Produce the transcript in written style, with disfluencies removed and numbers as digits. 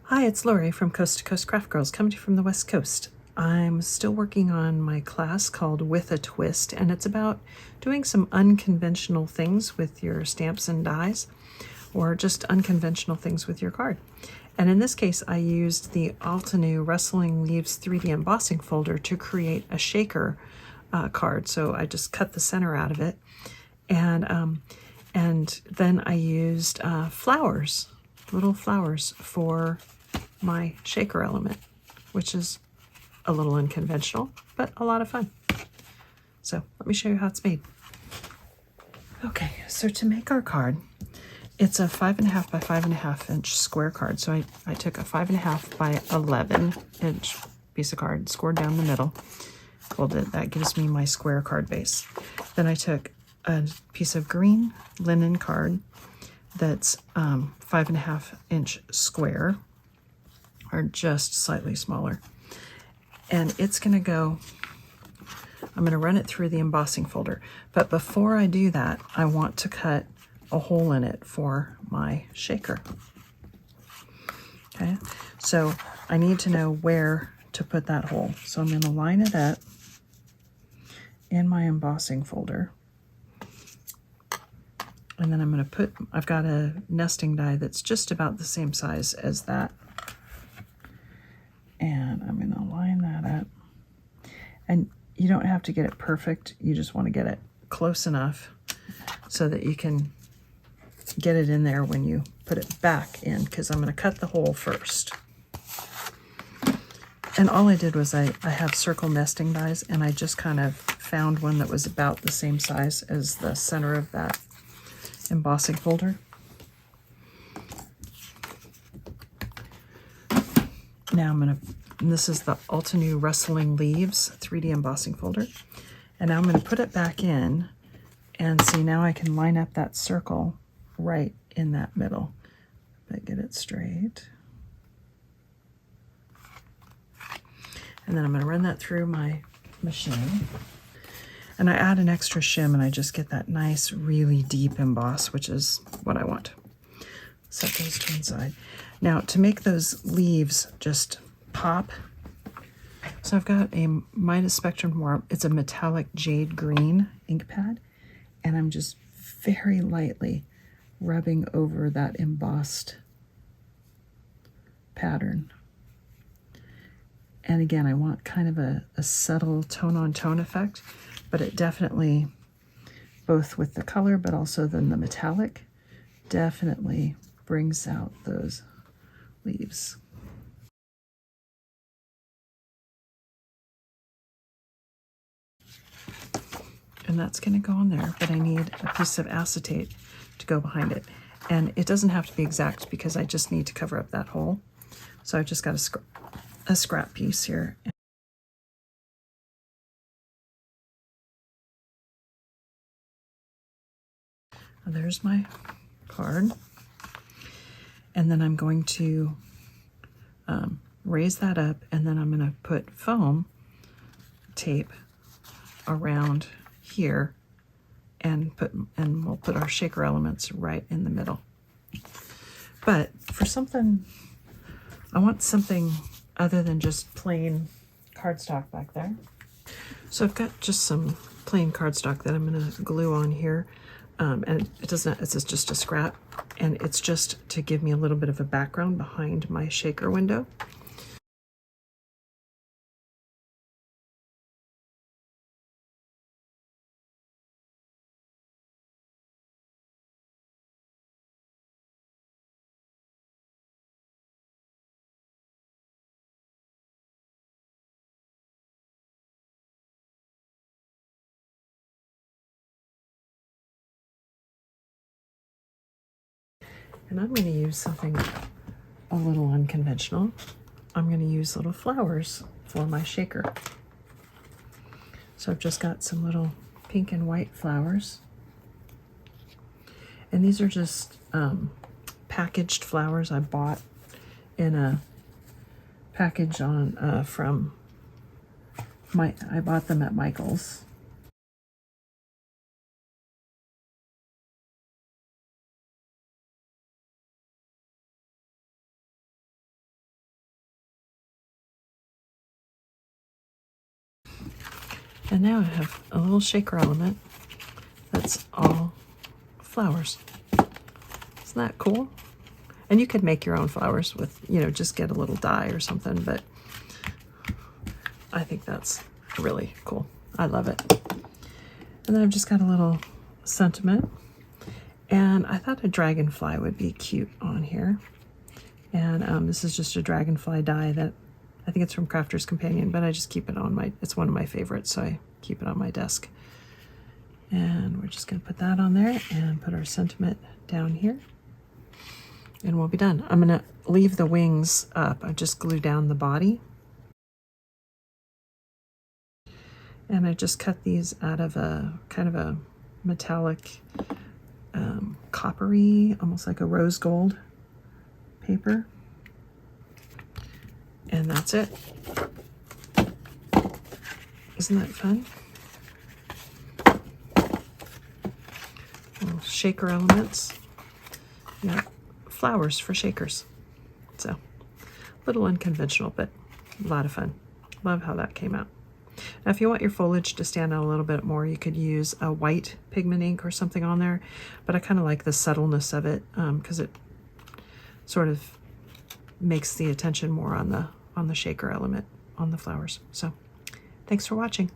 Hi, it's Lori from Coast to Coast Craft Girls, coming to you from the West Coast. I'm still working on my class called With a Twist, and it's about doing some unconventional things with your stamps and dies, or just unconventional things with your card. And in this case, I used the Altenew Rustling Leaves 3D embossing folder to create a shaker card. So I just cut the center out of it, and then I used flowers, little flowers for my shaker element, which is a little unconventional, but a lot of fun. So let me show you how it's made. Okay, so to make our card, it's a 5.5 by 5.5 inch square card. So I took a 5.5 by 11 inch piece of card, scored down the middle, folded it. That gives me my square card base. Then I took a piece of green linen card that's 5.5 inch square, or just slightly smaller. And it's gonna go, I'm gonna run it through the embossing folder. But before I do that, I want to cut a hole in it for my shaker. Okay, so I need to know where to put that hole. So I'm gonna line it up in my embossing folder. And then I'm gonna put, I've got a nesting die that's just about the same size as that. And I'm going to line that up. And you don't have to get it perfect. You just want to get it close enough so that you can get it in there when you put it back in, because I'm going to cut the hole first. And all I did was I have circle nesting dies, and I just kind of found one that was about the same size as the center of that embossing folder. Now I'm going to, and this is the Altenew Rustling Leaves 3D embossing folder. And now I'm going to put it back in, and see, now I can line up that circle right in that middle. But get it straight. And then I'm going to run that through my machine. And I add an extra shim, and I just get that nice, really deep emboss, which is what I want. Set those to one side. Now, to make those leaves just pop, so I've got a Midas Spectrum Warp. It's a metallic jade green ink pad, and I'm just very lightly rubbing over that embossed pattern. And again, I want kind of a subtle tone-on-tone effect, but it definitely, both with the color but also then the metallic, definitely brings out those leaves. And that's going to go on there, but I need a piece of acetate to go behind it. And it doesn't have to be exact because I just need to cover up that hole. So I've just got a scrap piece here. And there's my card. And then I'm going to raise that up, and then I'm going to put foam tape around here, and we'll put our shaker elements right in the middle. But for something, I want something other than just plain cardstock back there. So I've got just some plain cardstock that I'm going to glue on here, and it's just a scrap, and it's just to give me a little bit of a background behind my shaker window. And I'm going to use something a little unconventional. I'm going to use little flowers for my shaker. So I've just got some little pink and white flowers. And these are just packaged flowers I bought in a package on I bought them at Michael's. And now I have a little shaker element that's all flowers. Isn't that cool? And you could make your own flowers with, you know, just get a little dye or something, but I think that's really cool. I love it. And then I've just got a little sentiment, and I thought a dragonfly would be cute on here. And this is just a dragonfly die that I think it's from Crafter's Companion, but I just keep it on my, it's one of my favorites, so I keep it on my desk. And we're just gonna put that on there and put our sentiment down here. And we'll be done. I'm gonna leave the wings up. I just glue down the body. And I just cut these out of a kind of a metallic, coppery, almost like a rose gold paper. And that's it. Isn't that fun? Little shaker elements. Yeah, flowers for shakers. So, a little unconventional, but a lot of fun. Love how that came out. Now, if you want your foliage to stand out a little bit more, you could use a white pigment ink or something on there, but I kind of like the subtleness of it because it sort of makes the attention more on the shaker element on the flowers. So, thanks for watching.